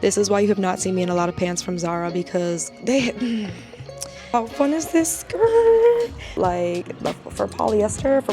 This is why you have not seen me in a lot of pants from Zara, because they how fun is this skirt? Like for polyester,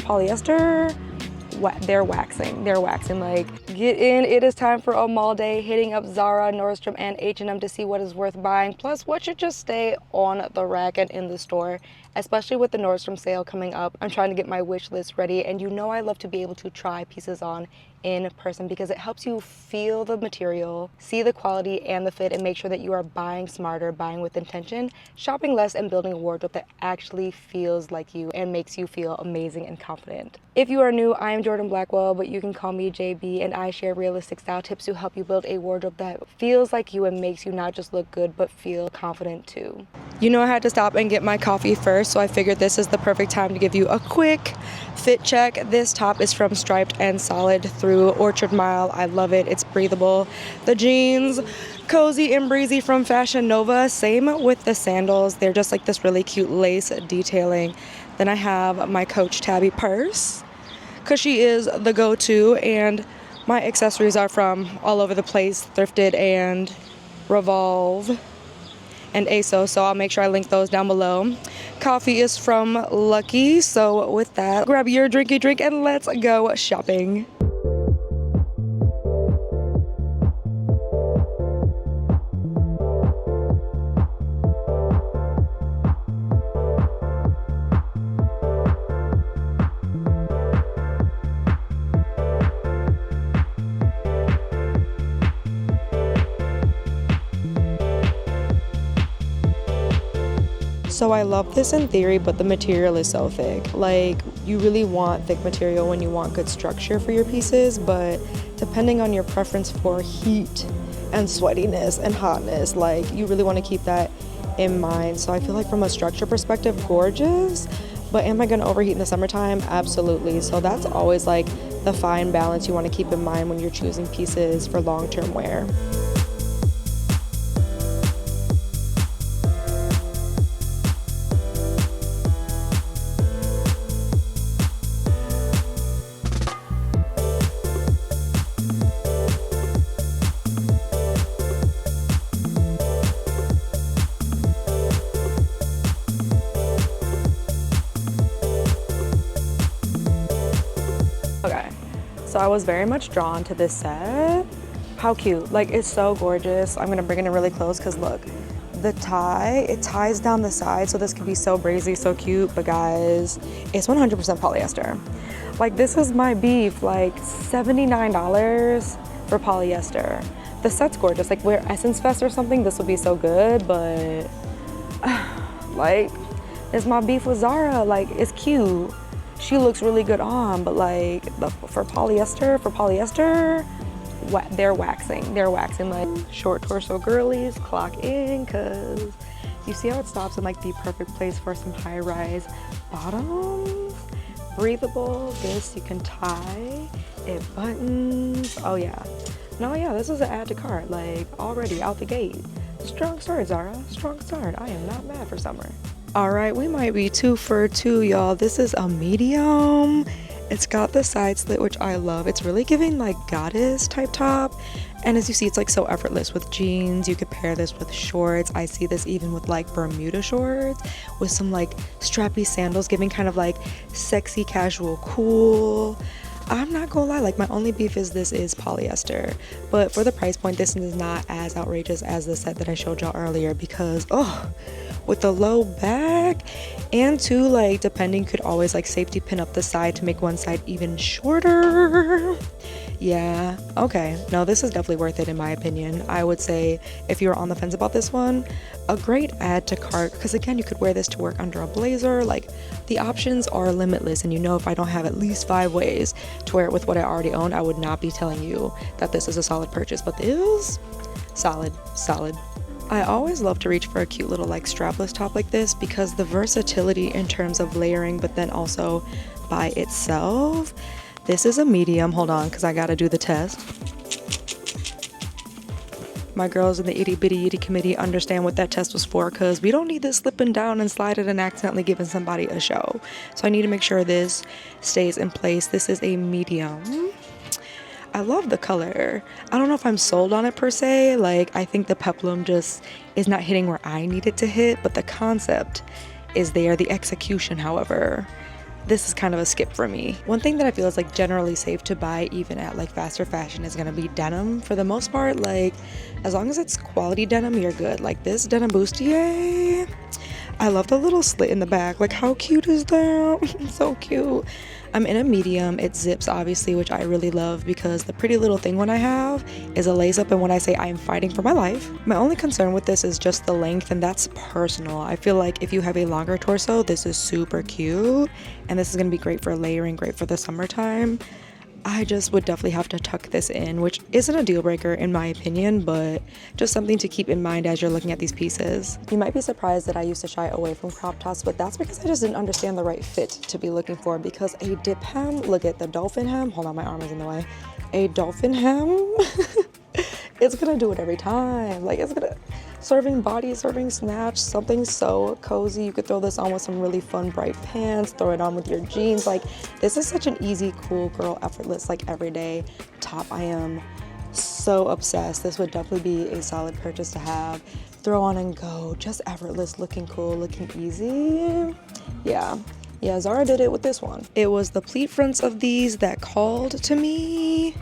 they're waxing. Like, get in, it is time for a mall day, hitting up Zara, Nordstrom, and H&M to see what is worth buying, plus what should just stay on the rack and in the store, especially with the Nordstrom sale coming up. I'm trying to get my wish list ready, and you know I love to be able to try pieces on in person because it helps you feel the material, see the quality and the fit, and make sure that you are buying smarter, buying with intention, shopping less, and building a wardrobe that actually feels like you and makes you feel amazing and confident. If you are new, I am Jordan Blackwell, but you can call me JB, and I share realistic style tips to help you build a wardrobe that feels like you and makes you not just look good, but feel confident too. You know I had to stop and get my coffee first, so I figured this is the perfect time to give you a quick fit check. This top is from Striped and Solid through Orchard Mile. I love it. It's breathable. The jeans, cozy and breezy from Fashion Nova. Same with the sandals. They're just like this really cute lace detailing. Then I have my Coach Tabby purse, because she is the go-to, and my accessories are from all over the place, thrifted and Revolve and ASOS, so I'll make sure I link those down below. Coffee is from Lucky, so with that, grab your drinky drink and let's go shopping. So I love this in theory, but the material is so thick. Like, you really want thick material when you want good structure for your pieces, but depending on your preference for heat and sweatiness and hotness, like, you really want to keep that in mind. So I feel like from a structure perspective, gorgeous, but am I going to overheat in the summertime? Absolutely. So that's always like the fine balance you want to keep in mind when you're choosing pieces for long-term wear. Okay, so I was very much drawn to this set. How cute, like, it's so gorgeous. I'm gonna bring it in really close because look, the tie, it ties down the side, so this could be so breezy, so cute, but guys, it's 100% polyester. Like, this is my beef, like $79 for polyester. The set's gorgeous, like wear Essence Fest or something, this would be so good, but like, it's my beef with Zara. Like, it's cute. She looks really good on, but like for polyester, they're waxing. Like, short torso girlies, clock in, cause you see how it stops in like the perfect place for some high-rise bottoms. Breathable, this you can tie, it buttons. Oh yeah, no, yeah, this is an add to cart, like already out the gate. Strong start, Zara, strong start. I am not mad for summer. All right, we might be 2 for 2, y'all. This is a medium. It's got the side slit, which I love. It's really giving like goddess type top. And as you see, it's like so effortless with jeans. You could pair this with shorts. I see this even with like Bermuda shorts with some like strappy sandals, giving kind of like sexy, casual, cool. I'm not gonna lie, like my only beef is this is polyester, but for the price point, this is not as outrageous as the set that I showed y'all earlier, because with the low back, and too, like, depending, could always like safety pin up the side to make one side even shorter. Yeah, okay, no, this is definitely worth it in my opinion. I would say if you're on the fence about this one, a great add to cart, because again, you could wear this to work under a blazer. Like, the options are limitless, and you know, if I don't have at least 5 ways to wear it with what I already own, I would not be telling you that this is a solid purchase, but this, solid. I always love to reach for a cute little like strapless top like this, because the versatility in terms of layering, but then also by itself. This is a medium. Hold on, because I gotta do the test. My girls in the itty bitty itty committee understand what that test was for, because we don't need this slipping down and sliding and accidentally giving somebody a show. So I need to make sure this stays in place. This is a medium. I love the color. I don't know if I'm sold on it per se. Like, I think the peplum just is not hitting where I need it to hit, but the concept is there. The execution, however, this is kind of a skip for me. One thing that I feel is like generally safe to buy even at like faster fashion is gonna be denim. For the most part, like as long as it's quality denim, you're good. Like this denim bustier, I love the little slit in the back. Like how cute is that? So cute. I'm in a medium. It zips obviously, which I really love because the pretty little thing one I have is a lace up, and when I say I am fighting for my life, my only concern with this is just the length, and that's personal. I feel like if you have a longer torso, this is super cute, and this is gonna be great for layering, great for the summertime. I just would definitely have to tuck this in, which isn't a deal breaker in my opinion, but just something to keep in mind as you're looking at these pieces. You might be surprised that I used to shy away from crop tops, but that's because I just didn't understand the right fit to be looking for, because a dip hem, look at the dolphin hem, hold on, my arm is in the way. A dolphin hem, it's gonna do it every time. Like it's gonna, serving body, serving snatch, something so cozy. You could throw this on with some really fun bright pants, throw it on with your jeans. Like this is such an easy, cool girl, effortless, like everyday top. I am so obsessed. This would definitely be a solid purchase to have. Throw on and go, just effortless, looking cool, looking easy. Yeah, Zara did it with this one. It was the pleat fronts of these that called to me.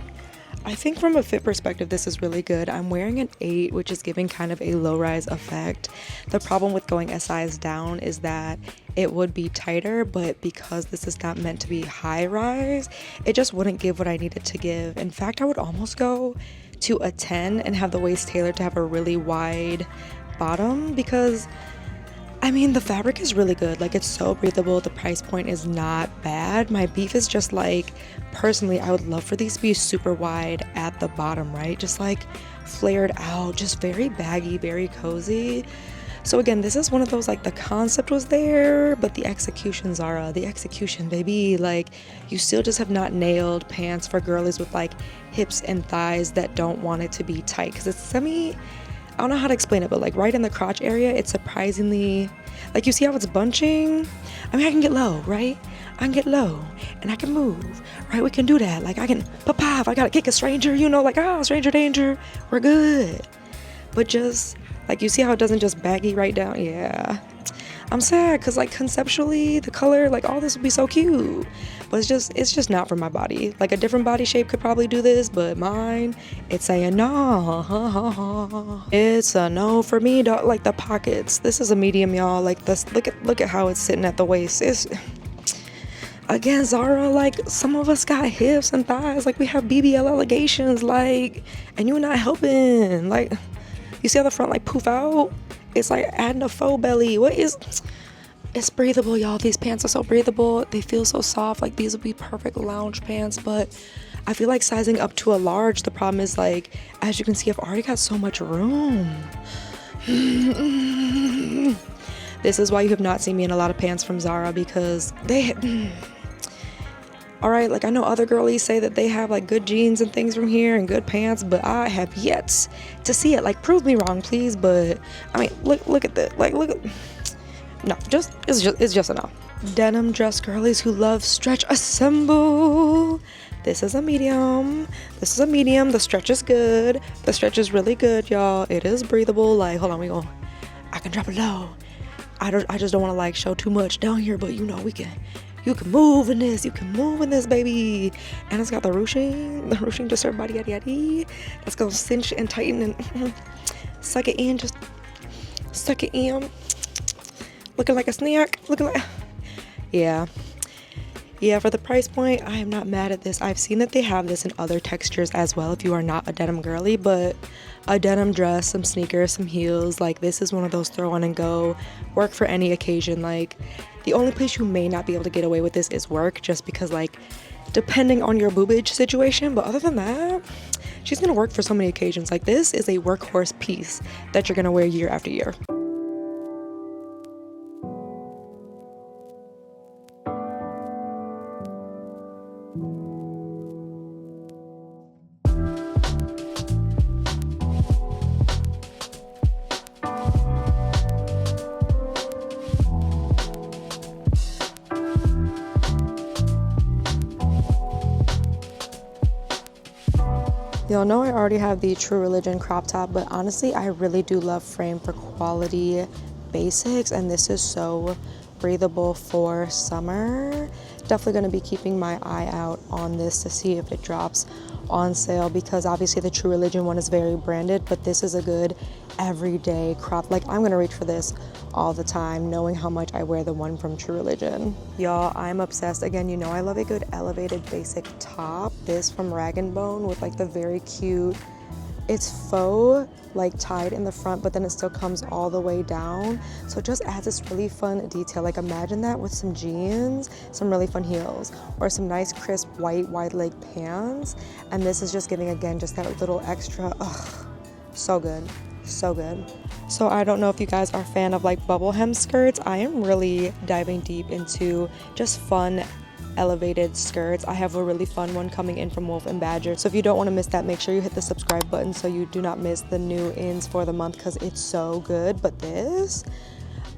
I think from a fit perspective, this is really good. I'm wearing an 8, which is giving kind of a low-rise effect. The problem with going a size down is that it would be tighter, but because this is not meant to be high-rise, it just wouldn't give what I needed to give. In fact, I would almost go to a 10 and have the waist tailored to have a really wide bottom, because I mean, the fabric is really good. Like, it's so breathable. The price point is not bad. My beef is just like, personally, I would love for these to be super wide at the bottom, right? Just like flared out, just very baggy, very cozy. So again, this is one of those, like, the concept was there, but the execution, Zara, the execution, baby. Like, you still just have not nailed pants for girlies with like hips and thighs that don't want it to be tight, because it's I don't know how to explain it, but like right in the crotch area, it's surprisingly, like, you see how it's bunching? I mean, I can get low, right? I can get low and I can move, right? We can do that. Like, I can pop, I gotta kick a stranger, you know, like, stranger danger, we're good. But just like, you see how it doesn't just baggy right down? Yeah. I'm sad because, like, conceptually the color, like, all this would be so cute, but it's just not for my body. Like, a different body shape could probably do this, but mine, it's saying no. It's a no for me, dog. Like, the pockets, this is a medium, y'all. Like, this, look at how it's sitting at the waist. It's, again, Zara, like, some of us got hips and thighs, like, we have BBL allegations, like, and you're not helping. Like, you see how the front, like, poof out? It's like adding a faux belly. It's breathable, y'all. These pants are so breathable. They feel so soft. Like, these would be perfect lounge pants, but I feel like sizing up to a large, the problem is, like, as you can see, I've already got so much room. This is why you have not seen me in a lot of pants from Zara, because all right, like, I know other girlies say that they have like good jeans and things from here and good pants, but I have yet to see it. Like, prove me wrong, please. But I mean, look at this. Like, look at, no, it's just a no. Denim dress girlies who love stretch, assemble. This is a medium. The stretch is good. The stretch is really good, y'all. It is breathable. Like, hold on, I can drop it low. I just don't want to like show too much down here, but you know, you can move in this, baby. And it's got the ruching to serve body yaddy. That's gonna cinch and tighten and suck it in, just suck it in. Looking like a snack, yeah, for the price point, I am not mad at this. I've seen that they have this in other textures as well if you are not a denim girly, but a denim dress, some sneakers, some heels, like, this is one of those throw on and go, work for any occasion. Like, the only place you may not be able to get away with this is work, just because, like, depending on your boobage situation, but other than that, she's gonna work for so many occasions. Like, this is a workhorse piece that you're gonna wear year after year. Y'all know I already have the True Religion crop top, but honestly, I really do love Frame for quality basics, and this is so breathable for summer. Definitely going to be keeping my eye out on this to see if it drops on sale, because obviously the True Religion one is very branded, but this is a good everyday crop. Like, I'm going to reach for this all the time, knowing how much I wear the one from True Religion. Y'all, I'm obsessed. Again, you know I love a good elevated basic top. This from Rag & Bone with like the very cute, it's faux, like tied in the front, but then it still comes all the way down. So it just adds this really fun detail. Like, imagine that with some jeans, some really fun heels, or some nice crisp white wide leg pants. And this is just giving, again, just that little extra, so good. So good. So I don't know if you guys are a fan of like bubble hem skirts. I am really diving deep into just fun elevated skirts. I have a really fun one coming in from Wolf and Badger. So if you don't want to miss that, make sure you hit the subscribe button so you do not miss the new ins for the month, because it's so good. But this,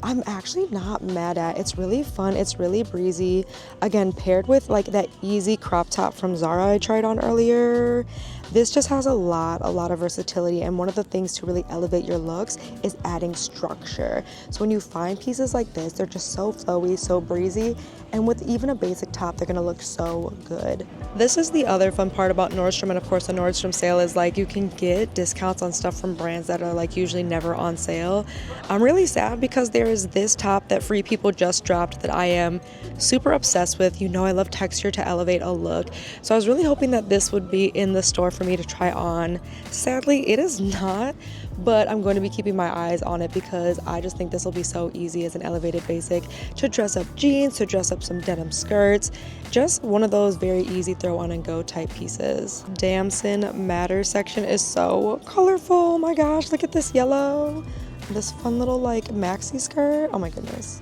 I'm actually not mad at. It's really fun. It's really breezy. Again, paired with like that easy crop top from Zara I tried on earlier. This just has a lot of versatility, and one of the things to really elevate your looks is adding structure. So when you find pieces like this, they're just so flowy, so breezy, and with even a basic top, they're gonna look so good. This is the other fun part about Nordstrom, and of course the Nordstrom sale is like you can get discounts on stuff from brands that are like usually never on sale. I'm really sad because there is this top that Free People just dropped that I am super obsessed with. You know I love texture to elevate a look, so I was really hoping that this would be in the store for me to try on. Sadly, it is not, but I'm going to be keeping my eyes on it because I just think this will be so easy as an elevated basic to dress up jeans, to dress up some denim skirts, just one of those very easy throw on and go type pieces. Damson Matter section is so colorful. Oh my gosh, look at this yellow, this fun little like maxi skirt. Oh my goodness.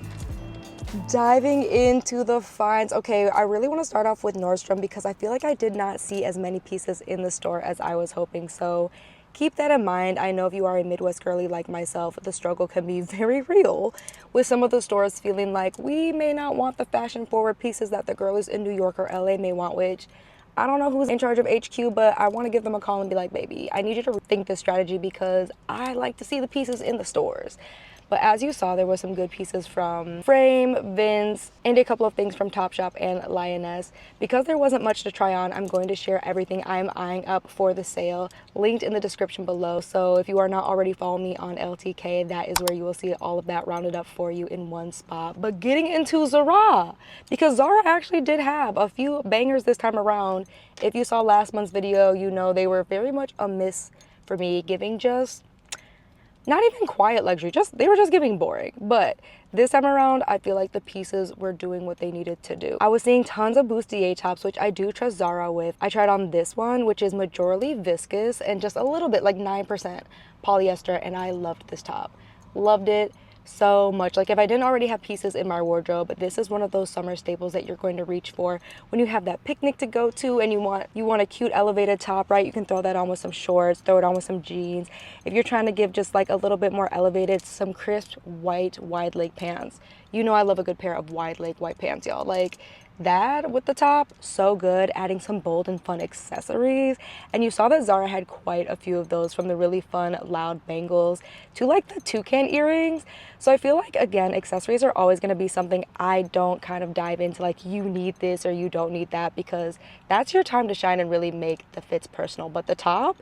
Diving into the finds. Okay, I really want to start off with Nordstrom because I feel like I did not see as many pieces in the store as I was hoping, so keep that in mind. I know if you are a Midwest girly like myself, the struggle can be very real with some of the stores feeling like we may not want the fashion forward pieces that the girlies in New York or LA may want, which I don't know who's in charge of HQ, but I want to give them a call and be like, baby, I need you to rethink this strategy because I like to see the pieces in the stores. But as you saw, there were some good pieces from Frame, Vince, and a couple of things from Topshop and Lioness. Because there wasn't much to try on, I'm going to share everything I'm eyeing up for the sale, linked in the description below. So if you are not already following me on LTK, that is where you will see all of that rounded up for you in one spot. But getting into Zara, because Zara actually did have a few bangers this time around. If you saw last month's video, you know they were very much a miss for me, giving just not even quiet luxury, they were just giving boring. But this time around, I feel like the pieces were doing what they needed to do. I was seeing tons of bustier tops, which I do trust Zara with. I tried on this one, which is majorly viscose and just a little bit, like 9% polyester, and I loved this top. Loved it so much. Like, if I didn't already have pieces in my wardrobe, this is one of those summer staples that you're going to reach for when you have that picnic to go to and you want a cute elevated top, right? You can throw that on with some shorts, throw it on with some jeans. If you're trying to give just like a little bit more elevated, some crisp white wide leg pants. You know I love a good pair of wide leg white pants, y'all. Like, that with the top, so good. Adding some bold and fun accessories, and you saw that Zara had quite a few of those, from the really fun loud bangles to like the toucan earrings. So I feel like, again, accessories are always going to be something I don't kind of dive into like you need this or you don't need that, because that's your time to shine and really make the fits personal. But the top,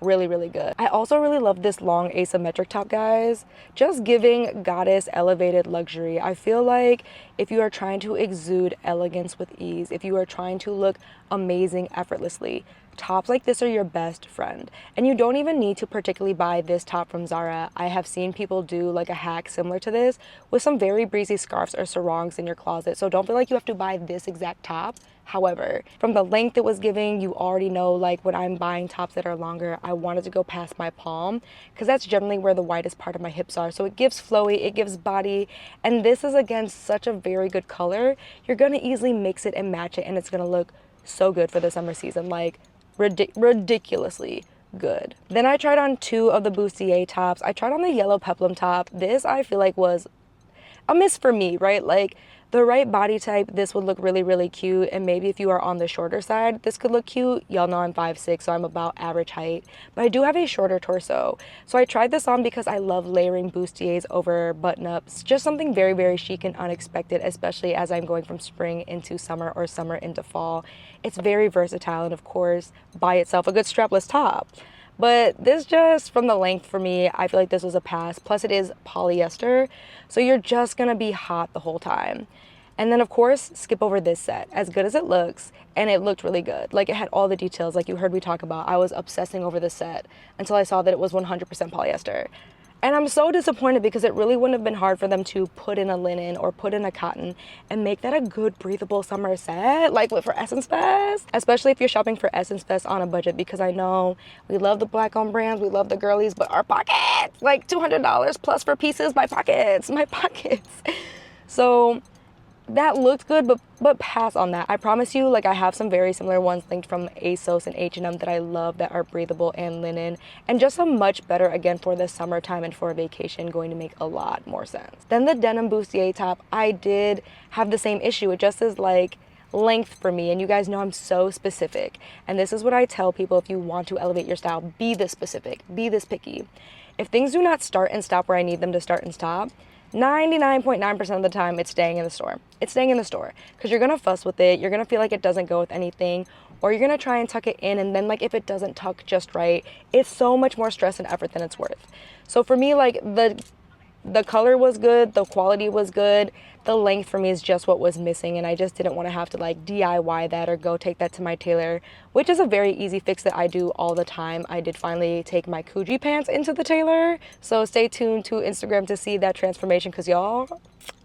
really good. I also really love this long asymmetric top, guys. Just giving goddess elevated luxury. I feel like if you are trying to exude elegance with ease, if you are trying to look amazing effortlessly, tops like this are your best friend. And you don't even need to particularly buy this top from Zara. I have seen people do like a hack similar to this with some very breezy scarves or sarongs in your closet. So don't feel like you have to buy this exact top. However, from the length it was giving, you already know, like when I'm buying tops that are longer, I wanted to go past my palm because that's generally where the widest part of my hips are. So it gives flowy, it gives body, and this is, again, such a very good color. You're going to easily mix it and match it, and it's going to look so good for the summer season, like ridiculously good. Then I tried on two of the bustier tops. I tried on the yellow peplum top. This I feel like was a miss for me, right? Like, The right body type, this would look really, really cute. And maybe if you are on the shorter side, this could look cute. Y'all know I'm 5'6", so I'm about average height. But I do have a shorter torso. So I tried this on because I love layering bustiers over button-ups. Just something very, very chic and unexpected, especially as I'm going from spring into summer or summer into fall. It's very versatile and, of course, by itself, a good strapless top. But this just, from the length for me, I feel like this was a pass. Plus it is polyester, so you're just gonna be hot the whole time. And then of course, skip over this set. As good as it looks, and it looked really good. Like, it had all the details, like you heard me talk about. I was obsessing over this set until I saw that it was 100% polyester. And I'm so disappointed because it really wouldn't have been hard for them to put in a linen or put in a cotton and make that a good breathable summer set, like for Essence Fest. Especially if you're shopping for Essence Fest on a budget, because I know we love the black owned brands, we love the girlies, but our pockets, like $200 plus for pieces, my pockets. So that looked good, but pass on that. I promise you, like, I have some very similar ones linked from ASOS and H&M that I love that are breathable and linen, and just a much better, again, for the summertime and for a vacation, going to make a lot more sense. Then the denim bustier top, I did have the same issue. It just is like length for me, and you guys know I'm so specific, and this is what I tell people: if you want to elevate your style, be this specific, be this picky. If things do not start and stop where I need them to start and stop, 99.9% of the time, it's staying in the store. It's staying in the store because you're gonna fuss with it. You're gonna feel like it doesn't go with anything, or you're gonna try and tuck it in, and then, like, if it doesn't tuck just right, it's so much more stress and effort than it's worth. So for me, like, the color was good, the quality was good, the length for me is just what was missing, and I just didn't want to have to, like, DIY that or go take that to my tailor, which is a very easy fix that I do all the time. I did finally take my Coogee pants into the tailor, so stay tuned to Instagram to see that transformation, because y'all,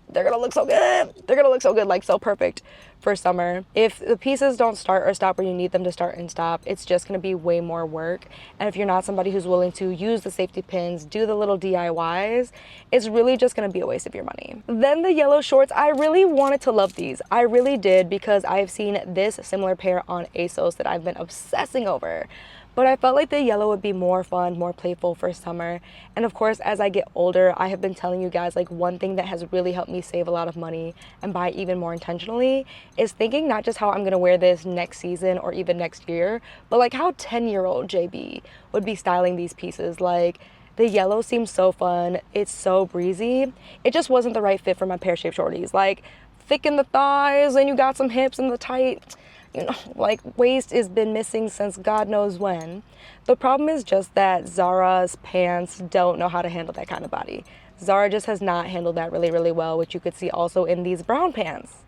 they're gonna look so good. They're gonna look so good, like so perfect for summer. If the pieces don't start or stop where you need them to start and stop, it's just gonna be way more work. And if you're not somebody who's willing to use the safety pins, do the little DIYs, it's really just gonna be a waste of your money. Then the yellow shorts, I really wanted to love these. I really did, because I've seen this similar pair on ASOS that I've been obsessing over. But I felt like the yellow would be more fun, more playful for summer. And of course, as I get older, I have been telling you guys, like, one thing that has really helped me save a lot of money and buy even more intentionally is thinking not just how I'm gonna wear this next season or even next year, but like how 10-year-old JB would be styling these pieces. Like, the yellow seems so fun. It's so breezy. It just wasn't the right fit for my pear-shaped shorties. Like, thick in the thighs and you got some hips in the tight, you know, like, waist has been missing since God knows when. The problem is just that Zara's pants don't know how to handle that kind of body. Zara just has not handled that really, really well, which you could see also in these brown pants.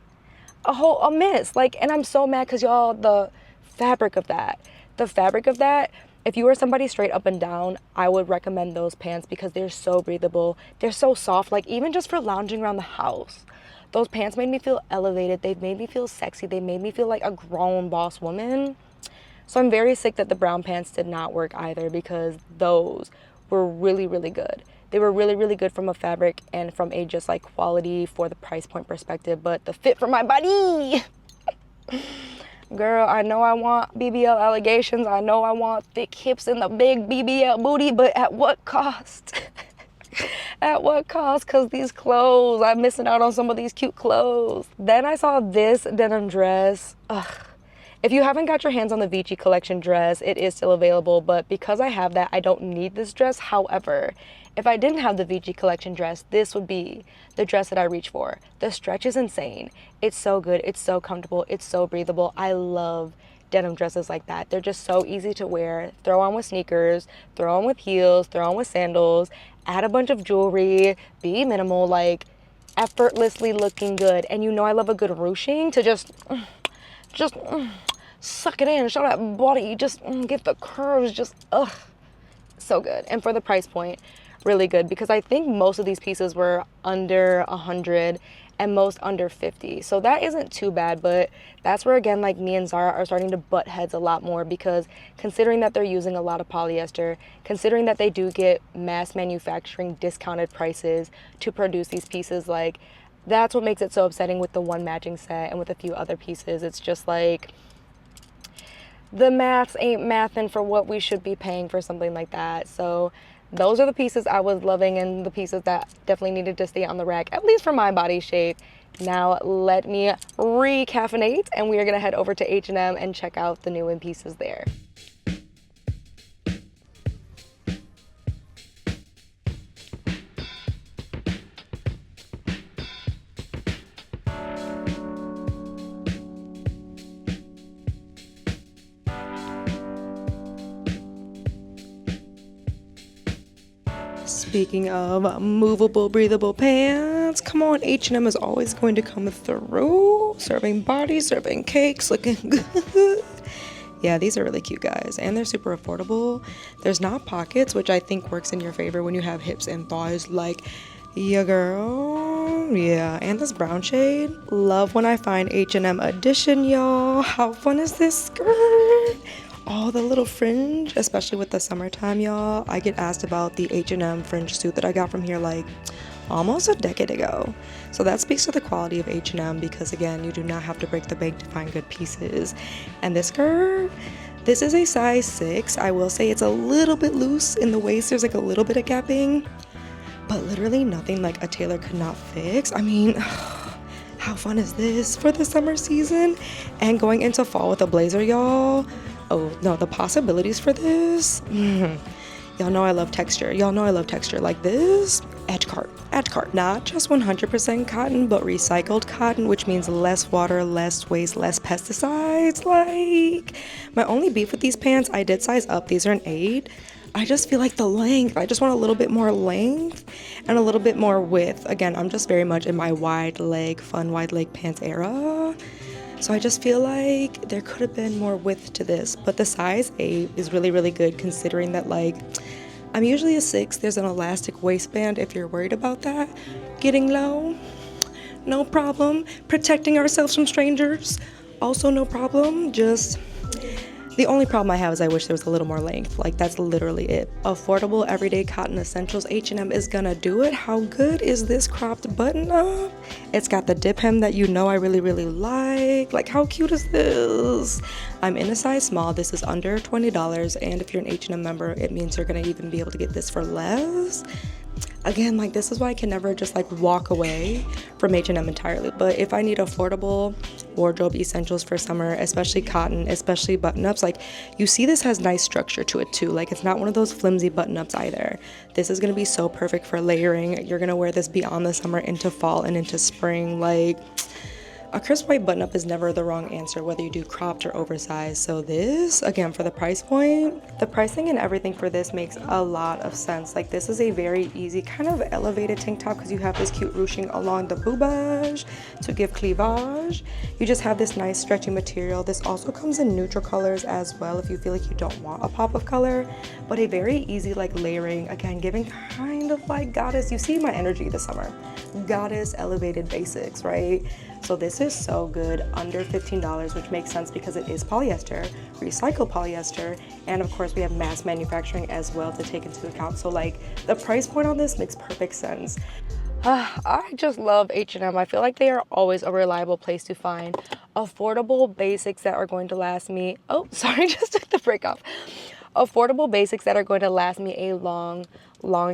A miss. Like, and I'm so mad because, y'all, the fabric of that, if you are somebody straight up and down, I would recommend those pants because they're so breathable. They're so soft, like, even just for lounging around the house. Those pants made me feel elevated. They made me feel sexy. They made me feel like a grown boss woman. So I'm very sick that the brown pants did not work either, because those were really, really good. They were really, really good from a fabric and from a just, like, quality for the price point perspective, but the fit for my body. Girl, I know I want BBL allegations. I know I want thick hips and the big BBL booty, but at what cost? At what cost? Because these clothes, I'm missing out on some of these cute clothes. Then I saw this denim dress. Ugh. If you haven't got your hands on the Vici collection dress, it is still available, but because I have that, I don't need this dress. However, if I didn't have the Vici collection dress, this would be the dress that I reach for. The stretch is insane. It's so good. It's so comfortable. It's so breathable. I love denim dresses like that. They're just so easy to wear. Throw on with sneakers, throw on with heels, throw on with sandals, add a bunch of jewelry, be minimal, like, effortlessly looking good. And you know I love a good ruching to just suck it in, show that body, just get the curves, just so good. And for the price point, really good, because I think most of these pieces were under 100 and most under 50, so that isn't too bad. But that's where, again, like, me and Zara are starting to butt heads a lot more, because considering that they're using a lot of polyester, considering that they do get mass manufacturing discounted prices to produce these pieces, like, that's what makes it so upsetting with the one matching set and with a few other pieces. It's just like, the maths ain't mathin' for what we should be paying for something like that. So those are the pieces I was loving, and the pieces that definitely needed to stay on the rack, at least for my body shape. Now let me recaffeinate, and we are gonna head over to H&M and check out the new in pieces there. Speaking of movable, breathable pants, come on, H&M is always going to come through. Serving bodies, serving cakes, looking good. Yeah, these are really cute, guys, and they're super affordable. There's not pockets, which I think works in your favor when you have hips and thighs like your girl. Yeah, and this brown shade. Love when I find H&M edition, y'all. How fun is this skirt? Oh, the little fringe, especially with the summertime, y'all. I get asked about the H&M fringe suit that I got from here like almost a decade ago. So that speaks to the quality of H&M because, again, you do not have to break the bank to find good pieces. And this skirt, this is a size 6. I will say it's a little bit loose in the waist. There's like a little bit of gapping, but literally nothing like a tailor could not fix. I mean, how fun is this for the summer season? And going into fall with a blazer, y'all. Oh no, the possibilities for this. Y'all know I love texture. Y'all know I love texture. Like this, edge cart. Not just 100% cotton, but recycled cotton, which means less water, less waste, less pesticides. Like, my only beef with these pants, I did size up. These are an 8. I just feel like the length. I just want a little bit more length and a little bit more width. Again, I'm just very much in my wide leg, fun wide leg pants era. So I just feel like there could have been more width to this, but the size 8 is really, really good considering that, like, I'm usually a 6. There's an elastic waistband if you're worried about that. Getting low, no problem. Protecting ourselves from strangers, also no problem. Just the only problem I have is I wish there was a little more length. Like, that's literally it. Affordable, everyday cotton essentials. H&M is gonna do it. How good is this cropped button up? It's got the dip hem that you know I really, really like. Like, how cute is this? I'm in a size small. This is under $20. And if you're an H&M member, it means you're gonna even be able to get this for less. Again, like, this is why I can never just like walk away from H&M entirely. But if I need affordable wardrobe essentials for summer, especially cotton, especially button-ups, like, you see this has nice structure to it too. Like, it's not one of those flimsy button-ups either. This is gonna be so perfect for layering. You're gonna wear this beyond the summer into fall and into spring. Like, a crisp white button-up is never the wrong answer, whether you do cropped or oversized. So this, again, for the price point, the pricing and everything for this makes a lot of sense. Like, this is a very easy kind of elevated tank top because you have this cute ruching along the boobage to give cleavage. You just have this nice stretchy material. This also comes in neutral colors as well if you feel like you don't want a pop of color, but a very easy like layering, again, giving kind of like goddess. You see my energy this summer. Goddess elevated basics, right? So this is so good, under $15, which makes sense because it is polyester, recycled polyester, and of course we have mass manufacturing as well to take into account. So like, the price point on this makes perfect sense. I just love H&M. I feel like they are always a reliable place to find affordable basics that are going to last me, oh, sorry, just took the break off. Affordable basics that are going to last me a long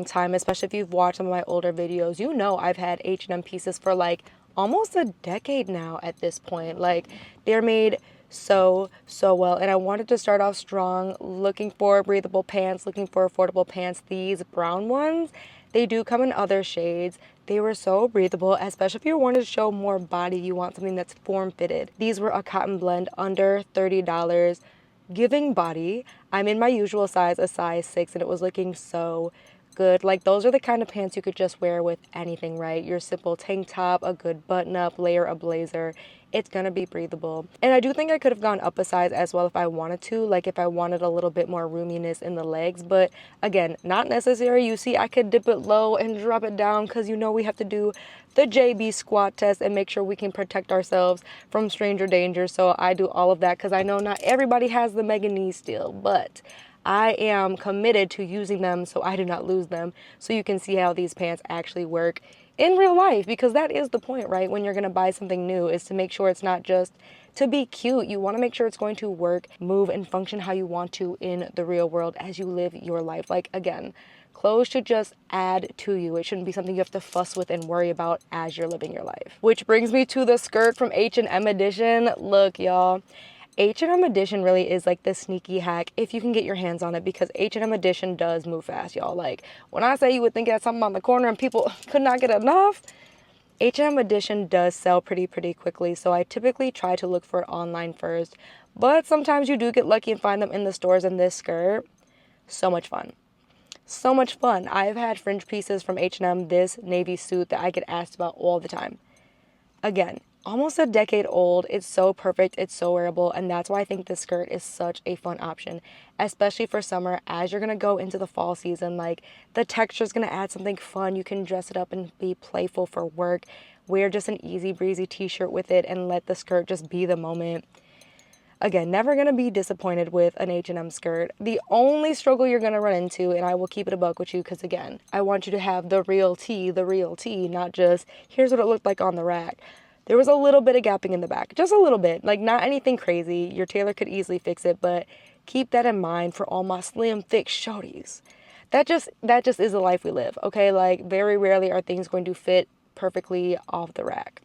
time, especially if you've watched some of my older videos. You know I've had H&M pieces for like almost a decade now at this point. Like, they're made so well, and I wanted to start off strong, looking for breathable pants, looking for affordable pants. These brown ones, they do come in other shades. They were so breathable, especially if you wanted to show more body, you want something that's form-fitted. These were a cotton blend, under $30, giving body. I'm in my usual size, a size 6, and it was looking so good. Like, those are the kind of pants you could just wear with anything, right? Your simple tank top, a good button up, layer a blazer. It's gonna be breathable. And I do think I could have gone up a size as well if I wanted to, like if I wanted a little bit more roominess in the legs, but again, not necessary. You see, I could dip it low and drop it down because you know we have to do the JB squat test and make sure we can protect ourselves from stranger danger. So I do all of that because I know not everybody has the mega knees still, but I am committed to using them so I do not lose them, so you can see how these pants actually work in real life, because that is the point, right? When you're gonna buy something new, is to make sure it's not just to be cute. You want to make sure it's going to work, move, and function how you want to in the real world as you live your life. Like, again, clothes should just add to you. It shouldn't be something you have to fuss with and worry about as you're living your life. Which brings me to the skirt from H&M Edition. Look, y'all. H&M Edition really is like the sneaky hack if you can get your hands on it, because H&M Edition does move fast, y'all. Like, when I say you would think it had something on the corner and people could not get enough, H&M Edition does sell pretty quickly, so I typically try to look for it online first, but sometimes you do get lucky and find them in the stores. And this skirt, so much fun. So much fun. I've had fringe pieces from H&M, this navy suit that I get asked about all the time. Again, almost a decade old. It's so perfect. It's so wearable. And that's why I think this skirt is such a fun option, especially for summer as you're going to go into the fall season. Like, the texture is going to add something fun. You can dress it up and be playful for work. Wear just an easy breezy t-shirt with it and let the skirt just be the moment. Again, never going to be disappointed with an H&M skirt. The only struggle you're going to run into, and I will keep it a buck with you because, again, I want you to have the real tea, not just, here's what it looked like on the rack. There was a little bit of gapping in the back, just a little bit, like not anything crazy. Your tailor could easily fix it, but keep that in mind for all my slim, thick shorties. That just is the life we live, okay? Like, very rarely are things going to fit perfectly off the rack.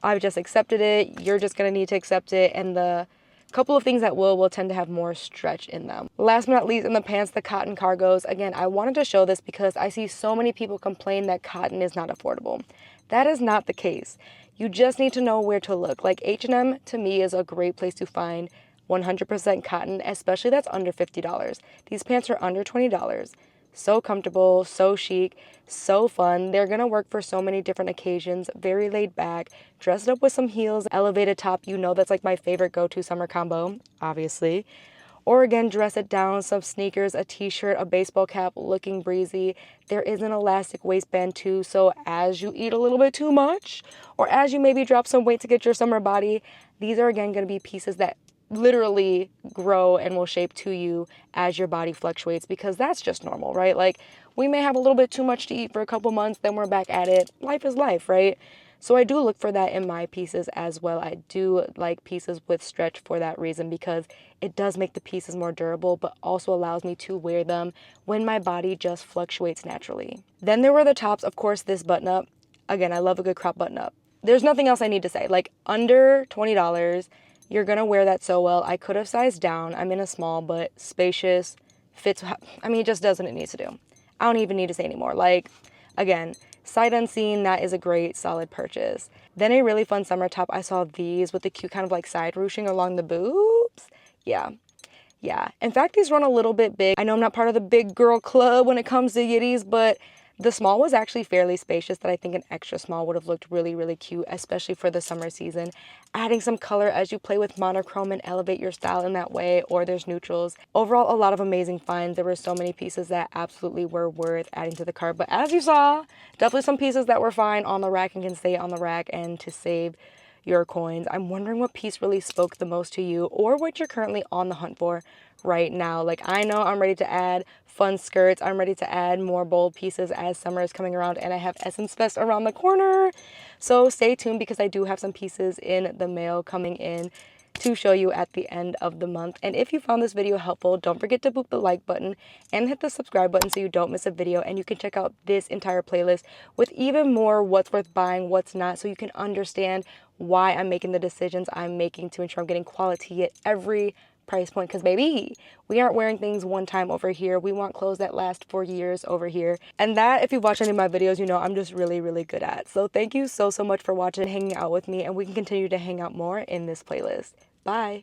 I've just accepted it. You're just going to need to accept it, and the couple of things that will tend to have more stretch in them. Last but not least, in the pants, the cotton cargos. Again, I wanted to show this because I see so many people complain that cotton is not affordable. That is not the case. You just need to know where to look. Like, H&M to me is a great place to find 100% cotton, especially that's under $50. These pants are under $20. So comfortable, so chic, so fun. They're gonna work for so many different occasions. Very laid back. Dress it up with some heels, elevated top. You know that's like my favorite go-to summer combo, obviously. Or again, dress it down, some sneakers, a t-shirt, a baseball cap, looking breezy. There is an elastic waistband too, so as you eat a little bit too much, or as you maybe drop some weight to get your summer body, these are again gonna be pieces that literally grow and will shape to you as your body fluctuates, because that's just normal, right? Like, we may have a little bit too much to eat for a couple months, then we're back at it. Life is life, right? So I do look for that in my pieces as well. I do like pieces with stretch for that reason, because it does make the pieces more durable, but also allows me to wear them when my body just fluctuates naturally. Then there were the tops. Of course, this button up. Again, I love a good crop button up. There's nothing else I need to say. Like, under $20, you're gonna wear that so well. I could have sized down. I'm in a small, but spacious, fits. I mean, it just does what it needs to do. I don't even need to say anymore. Like, again, sight unseen, that is a great, solid purchase. Then a really fun summer top. I saw these with the cute kind of like side ruching along the boobs. Yeah. In fact, these run a little bit big. I know I'm not part of the big girl club when it comes to yitties, but the small was actually fairly spacious, that I think an extra small would have looked really cute, especially for the summer season. Adding some color as you play with monochrome and elevate your style in that way, or there's neutrals. Overall, a lot of amazing finds. There were so many pieces that absolutely were worth adding to the cart. But as you saw, definitely some pieces that were fine on the rack and can stay on the rack and to save your coins. I'm wondering what piece really spoke the most to you, or what you're currently on the hunt for right now. Like, I know I'm ready to add fun skirts. I'm ready to add more bold pieces as summer is coming around, and I have Essence Fest around the corner. So stay tuned, because I do have some pieces in the mail coming in to show you at the end of the month. And if you found this video helpful, don't forget to boop the like button and hit the subscribe button so you don't miss a video. And you can check out this entire playlist with even more what's worth buying, what's not, so you can understand why I'm making the decisions I'm making to ensure I'm getting quality at every price point. Because baby, we aren't wearing things one time over here. We want clothes that last for years over here. And that, if you've watched any of my videos, you know I'm just really good at. So thank you so much for watching and hanging out with me, and we can continue to hang out more in this playlist. Bye.